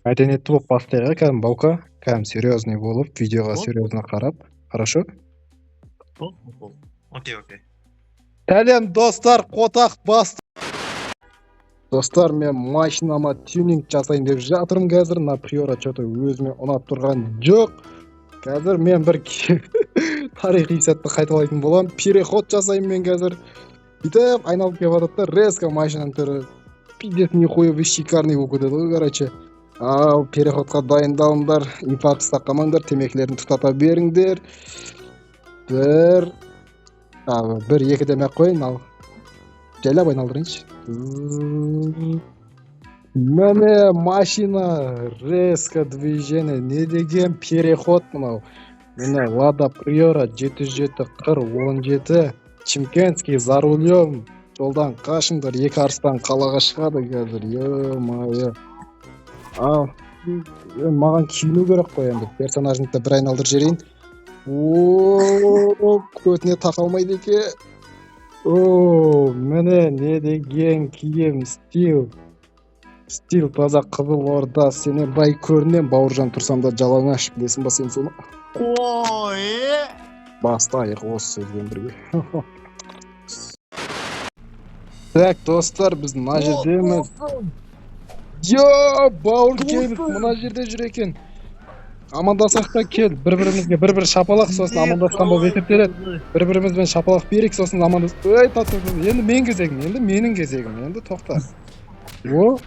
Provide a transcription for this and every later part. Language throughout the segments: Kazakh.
Мәдениетті болып бастайық, кәдімгі баука, кәдімгі серьезный болып, видеоға Вот. серьезно қарап. Хорошо? Окей. Сәлем достар, қотақ басты. Достар, мен машинама тюнинг жасайын деп жатырмын қазір. На приора что-то өзіме ұнап тұрған жоқ. Қазір мен бір тарихи сәтті қайталайтын боламын. Переход жасаймын мен қазір. Бүйтіп айналып келіп жатады да, резко машинаның түрі пиздец нихуевый шикарный болып кетеді ғой, короче. Ал переходқа дайындалыңдар, инфаркт сақтамаңдар, темекілерін тұтата беріңдер. Бір екі демек қойын, ал жайлап айналдырайыншы. Міне машина, резко движение, не деген переход мынау. Міне Лада Приора 77-17, Чимкентский за рулем. Жолдан қашыңдар, екі арыстан қалаға шығады қазір, ё-майо. Ал, маған киіну керек қой енді, персонажымды бір айналдырып жіберейін. Көтіне тақалмайды еке. Міне не деген киім, стил. Стил таза Қызылорда, сенен бай көрінем, бауыржан тұрсам да жалаңаш, білесің ба сен соны? Ой! Бастайық осы сөзбен бірге. Так, достар, біз мына жердеміз. Бауыр келіп, мына жерде жүр екен. Амандасақ та кел, бір-бірімізге бір-бір шапалақ, сосын амандасқан болып есептеледі. Бір-бірімізбен шапалақ берейік, сосын амандас. Енді мен кезегім, енді менің кезегім, енді тоқта. Вот,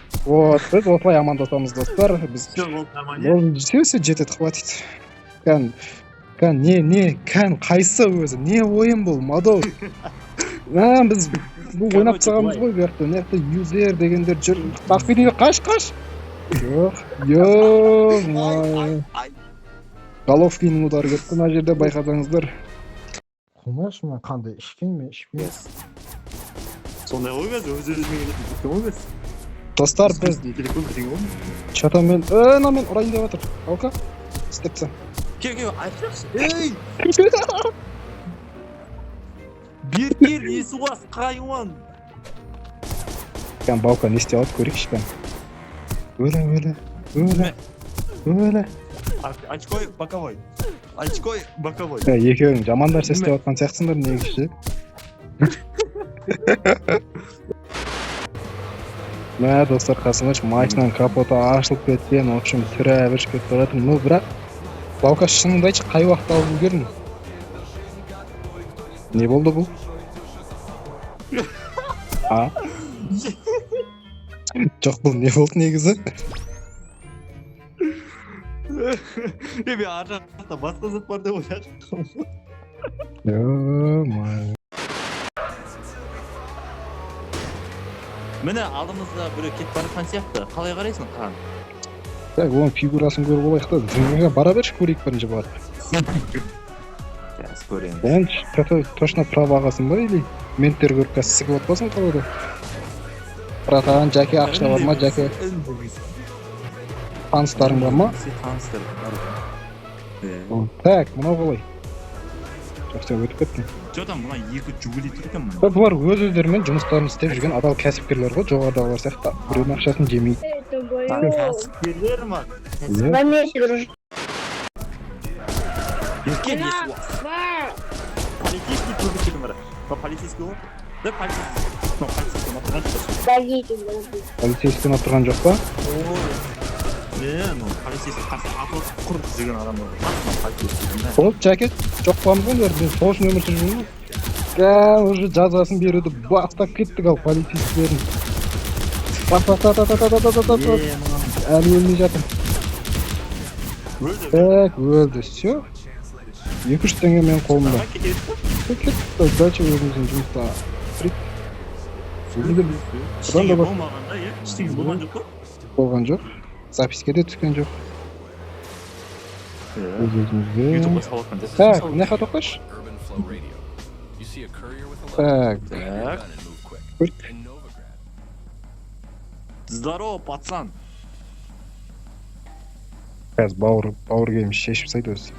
біз осылай амандасамыз, достар. Біз все жетеді, хватит. Кән қайсы өзі, не ойын бұл, мадол. Біз бұл ойнап тағамыз ғой, бұяқты юзер дегендер жүр. Бақпедегі қаш. Ё-май. Головкиннің удары кетті, мына жерде байқасаңыздар. Қумашы қандай, ішкен ме, ішпей. Сондай ғой емес, өз-өзімен кететін ғой емес. Достар, біз чата мен ұрайын деп жатыр. Алқа, істепсің. Кел, айтпақшы. Ей! Бертер, есі қуас, қайуан. Кән, Баука не істеп алды, көрейікші кән. Өлі. Очкой боковой. Екеуің жаман нәрсе істеп атқан сияқтысыңдар, негізі. Мә, достар, қасыңыз машинаның капоты ашылып кеткен, в общем, түрі әбірш кетіп тұратын. Ну, бірақ, Баука шыныңды айтшы, қай уақытта алып үлгердің? Не болды бұл? Жоқ, бұл не болды негізі? Мен ар жақта басқа зат бар деп ойладым. Ё-май. Міне алдымызда біреу кетіп бара жатқан сияқты. Қалай қарайсың, Қан? Так, оның фигурасын көріп олайық та, дүниеге бара берші көрейік бірінші барып. Қазір көреміз. Сен точно право ағасың ба, или менттер көріп қазір сігіп отпасың қалады? Братан, Жаке ақша бар ма, Жаке? Таныстарың бар ма? Таныстарым бар. Так, мынау қалай? Жоқ, сен өтіп кеттің. Жодан мұна екі жүгілі тұр екен мұна. Бұлар өз-өздерімен жұмыстарын істеп жүрген адал кәсіпкерлер ғой, жоғарыдағылар сияқты. Біреудің ақшасын жемейді. Кәсіпкерлер ма? Еркен есі уас. Полицейский көбі кетім бара. Полицейский ғой? Да, полицейский ұнап тұрған жоқ. Полицейский ұнап тұрған жоқ па? Полицейский қасы атылып құр жүрген адам бар. Болып, Жаке, жоқ қуамыз ғой, мен сол үшін өмір сүріп жүрмін. Уже жазасын беруді бастап кеттік ал полицейскілерін. Әлі өлмей жатыр. Так, өлді, все. 200 теңге менің қолымда. Кетті, дальше өзіміздің жұмыста. Ештеңе болмағанда, ештеңе болған жоқ қой? Болған жоқ. Записке де түскен жоқ. Ютубқа салатқан жасын. Так, мына қа тоқташы. Так. Здорово, пацан. Қазір бауыр келіміз шешіп сайды өзі.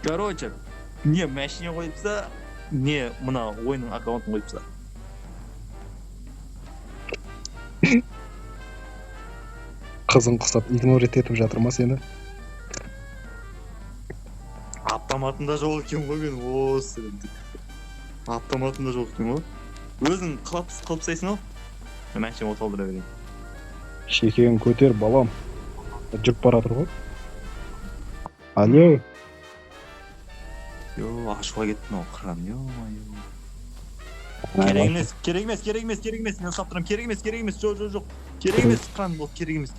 Короче, не мәшіне қойыпса, не мына ойының аккаунтын қойыпса. Қызың құсап игнор етіп жатыр ма сені? Автоматында жоқ екен ғой мен осы. Автоматында жоқ екен ғой. Өзің қылып тастайсың ау. Мен әншейін от алдыра берейін. Шекең көтер балам. Жүріп баратыр ғой. Алло. Йо, ашуға кеттім ау, қыран, йо-майо. Керек емес. Мен ұстап тұрам, керек емес. Жоқ. Керек емес, қыран бол, керек емес.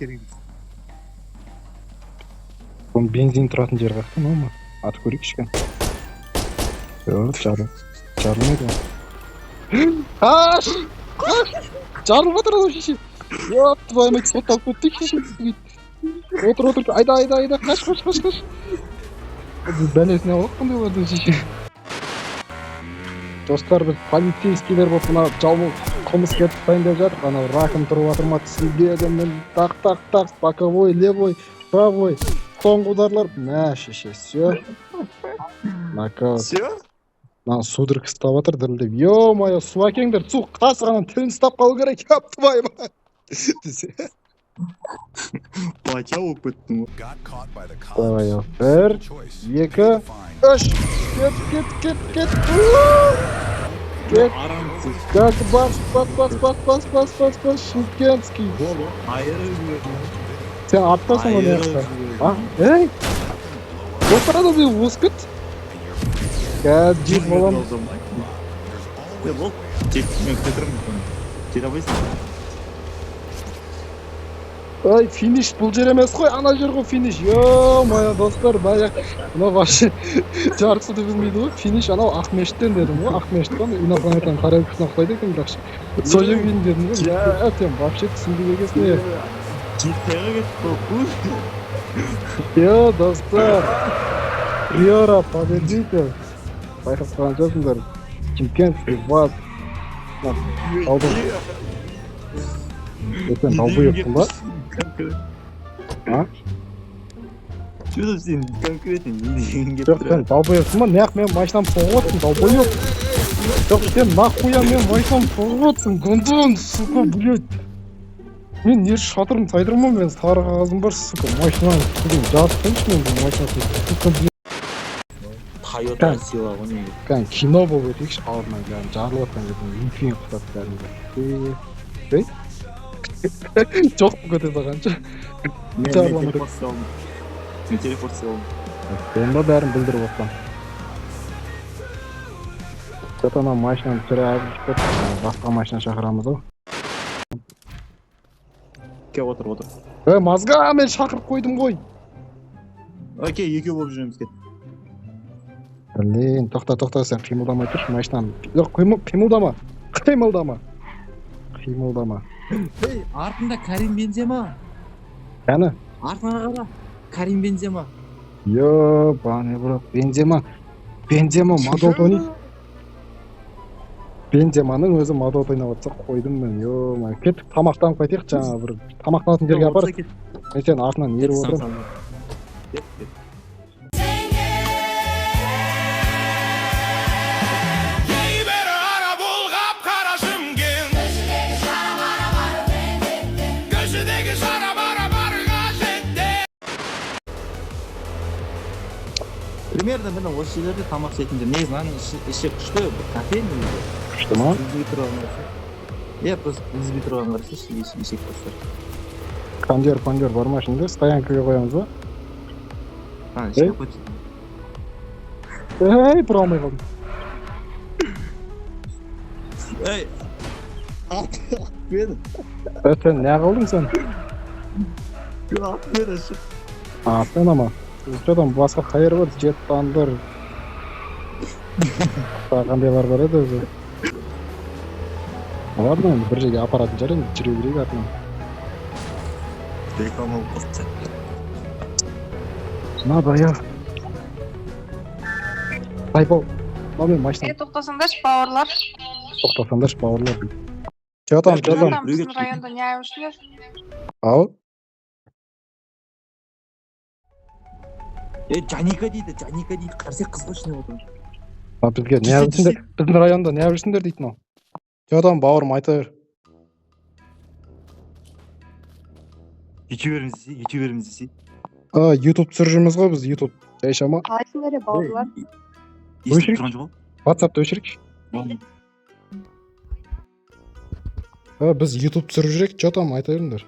Оның бензин тұратын жер қақта, ма? Аты көрейік ішкен. Жарылмайды ма? Қаш! Жарылып отыр адам шеше. Ёп, твою мать, сотталып көттік шеше. Отыр, айда, қаш. Бәлесіне алып қандай олардың шеше. Достар, біз полицейскийлер болып мына жалмыл қылмыс кетіп дайындап жатыр. Анау раком тұрып жатыр ма? Түсінбедім мен. Так, боковой, левой, правой. Соңғы ударлар. Мә, шеше, все. Нокаут. Все? Мына судырып ұстап жатыр дірілдеп. Ё-майо, су әкеңдер, су қасығанын тілін ұстап қалу керек. Ёп, твою мать. Бача болып кеттім. Давай, 1, 2, 3. Кет. Газ, бас, Шымкентский. Сен аттасың оны яқта. Эй! Достар адады өскіт. Газ, жет болам. Бол, мен кетірім. Жет абайсың. Ай, финиш бұл жер емес қой, ана жер ғой финиш. Ё-майо, достар, баяқ. Мына башы жарысуды білмейді ғой. Финиш анау Ақмешіттен дедім ғой. Ақмешіт қой, инопланетаның қара үлкісін ақтайды екен бірақшы. Сол жерге кейін дедім ғой. Я, сен вообще түсінбей екенсің. Жетпеға кетті ғой. Йо, достар. Приора, победитель. Байқап қалған жоқсыңдар. Чемкенский, вас. Сен далбы еттің ба? А? Что сен конкретно не деген кеп Жоқ, сен далбы еттің ба? Неғып мен машинам соғып отырсың, далбы ет. Жоқ, сен нахуя мен машинам соғып отырсың, гондон, сука, блядь. Мен не шатырым сайдырма, мен сары қағазым бар, сука, машинам жатып мен бұл машинасын, сука, блядь. Тойота сила ғой не. Кән, кино болып өтейікші алдынан, кән, жарылып отқан жерден, инфин құтап кәдімгі. Жоқ көте сағанша. Мен телефон сыялдым. Сонда бәрін білдіріп отқан. Көте ана машинаны түсіре алып жүріп, басқа машина шақырамыз ау. Кеп отыр. Мазға, мен шақырып қойдым ғой. Окей, екеу болып жүреміз кет. Блин, тоқта, сен қимылдамай тұршы, машинаны. Жоқ, қимылдама. Ей, артында Карим Бензема. Кәні? Артына қара. Карим Бензема. Йо, баны бұрап, Бензема мадот ойнайды. Бенземаның өзі мадот ойнап отса қойдым мен. Йо, кеттік тамақтанып қайтайық, жаңа бір тамақтанатын жерге апарып. Мен сен артынан еріп отырым. Примерно міне осы жерлерде тамақ ішетіндер. Негізі мынаның іші күшті, бір кофейный. Күшті ма? Үзбей тұрған қарсы. Иә, просто үзбей тұрған қарсы ішек бастар. Кондер бар ма ішінде? Стоянкаға қоямыз ба? Ішек қойды. Эй, тұра алмай қалдым. Ей! Атпен! Сен не қылдың сен? Атпен ашық. Атпен ама. Жодан басқа қайыр бар, жет тандыр. Қандайлар бар еді өзі. Ладно, бір жерге апаратын жар енді жүре берейік артынан. Реклама қосты. Надо я. Айбол. Маме машина. Тоқтасаңдаршы, бауырлар. Тоқтасаңдаршы, бауырлар. Жодан. Біздің районда не айырушылар? Ау? Жаника дейді, қарсы қыз ғой ішіне отыр. Бізге не айырушындар? Біздің районда не айырушындар дейді мынау. Жодан бауырым айта бер. YouTuber'imiz десе. YouTube түсіріп жүрміз ғой біз, YouTube. Жайшама. Қалайсыңдар бауырлар? Естіп тұрған жоқ. WhatsApp'та өшірейікші. Біз YouTube түсіріп жүрек, что там, айта беріңдер.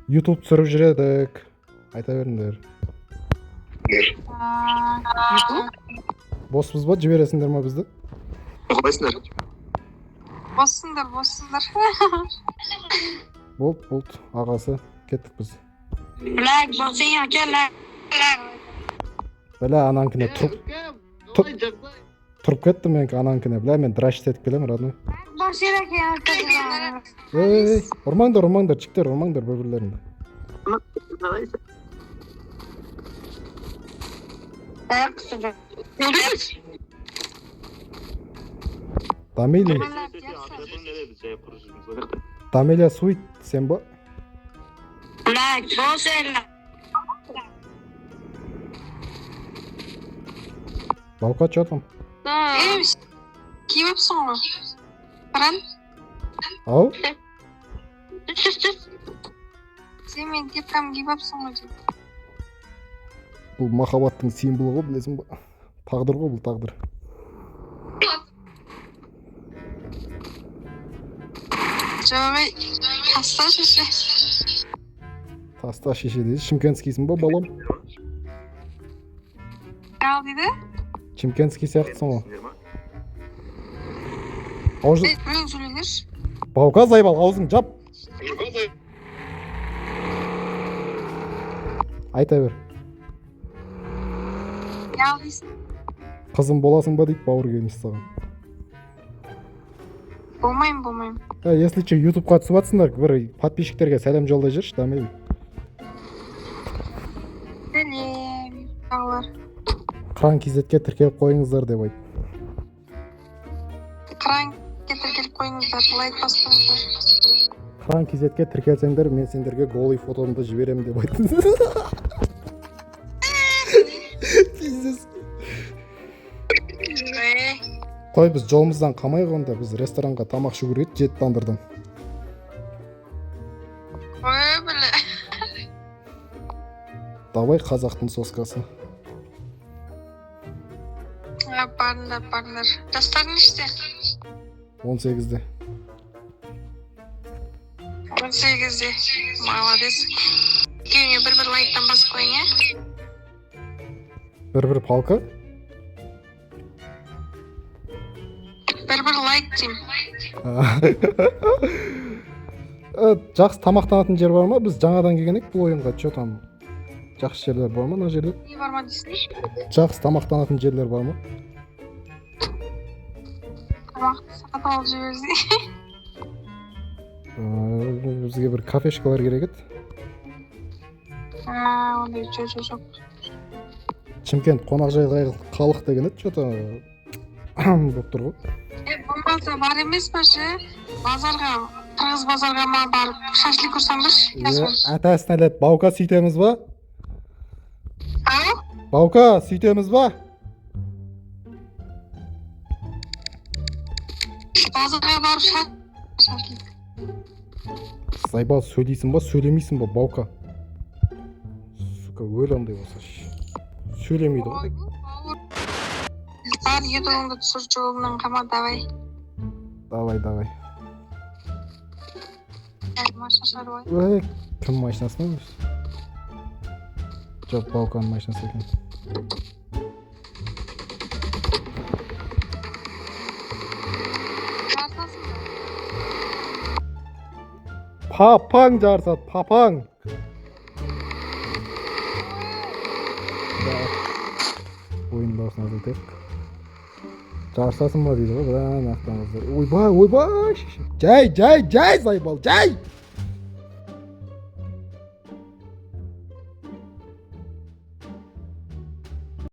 YouTube түсіріп жүредік. Айта беріңдер. Боспыз ба, жібересіңдер ма бізді? Қалайсыңдар? Боссыңдар. Болды, ағасы, кеттік біз. Лайк болсың яке лайк. Бәлә, ананкіне тұрып кеттім мен ананкіне. Бәлә, мен драшт етіп келем, родной. Босыр яке. Ей, ұрмаңдар, чиктер, ұрмаңдар бір-бірлерінде. Дамелия суит, сен ба? Лайк босыр. Балқа, что там? Киіпсің ғой. Қаран? Ау? Сен мен кепкам киіпсің ғой. Бұл махаббаттың символы ғой, білесің ба? Тағдыр ғой, бұл тағдыр. Жауабай, таста шеше. Таста шеше дейді. Шымкентскийсің ба, балам? Ал дейді? Шымкентский сияқтысың ғой. Аузы... Мен сөйлеңдерші. Баука зайбал, аузың жап. Айта бер. Ал дейсің? Қызым боласың ба дейді, бауыр келмес саған. Болмайым. Если че, YouTube-ға түсіп атсыңдар, бір подписчиктерге сәлем жолдай жүрші, дамай. Сәлем, тағылар. Қыран кезетке тіркеліп қойыңыздар деп айт. Қыран кетіргеліп қойыңыздар, лайк баспаңыздар. Қыран кезетке тіркелсеңдер, мен сендерге голый фотомды жіберем деп айт. Пиздец. Қой, біз жолымыздан қамай қонда, біз ресторанға тамақ жүгірет, жет тандырдан. Ой, білі. Давай қазақтың соскасы. Барындар. Жастарын іште? 18-де. 18-де. Молодец. Екеуіне бір лайктан басып қойың, е? Бір палка? Бір лайк дейм. Жақсы тамақтанатын жер бар ма? Біз жаңадан келген ек бұл ойынға. Чо там? Жақсы жерлер бар ма, на жерде? Не бар ма дейсің? Жақсы тамақтанатын жерлер бар ма? Тамақты сақат алып жіберді. Бізге бір кафешкалар керек еді. Ондай жоқ. Шымкент қонақжай халық деген еді, что-то болып тұр ғой. Болмаса бар емес па ше? Базарға, Қырғыз базарға ма барып шашлик көрсаңдаршы? Атасын әлет, Баука сөйтеміз ба? Ау? Баука сөйтеміз ба? Базарға барып шашлик. Зайбал, сөйлейсің ба, сөйлемейсің ба, Баука? Сука, өл андай болса. Сөйлемейді ғой. Бар, ютубыңды түсір жолымнан қама, давай. Давай. Машина шаруай. Кім машинасы ма? Жоқ, Бауканың машинасы екен. Папаң жарысады, папаң. Ойын барысына өтек. Жарысасың ба дейді ғой, бірән ақтаңыздар. Ойбай, жай, Зайбал, жай!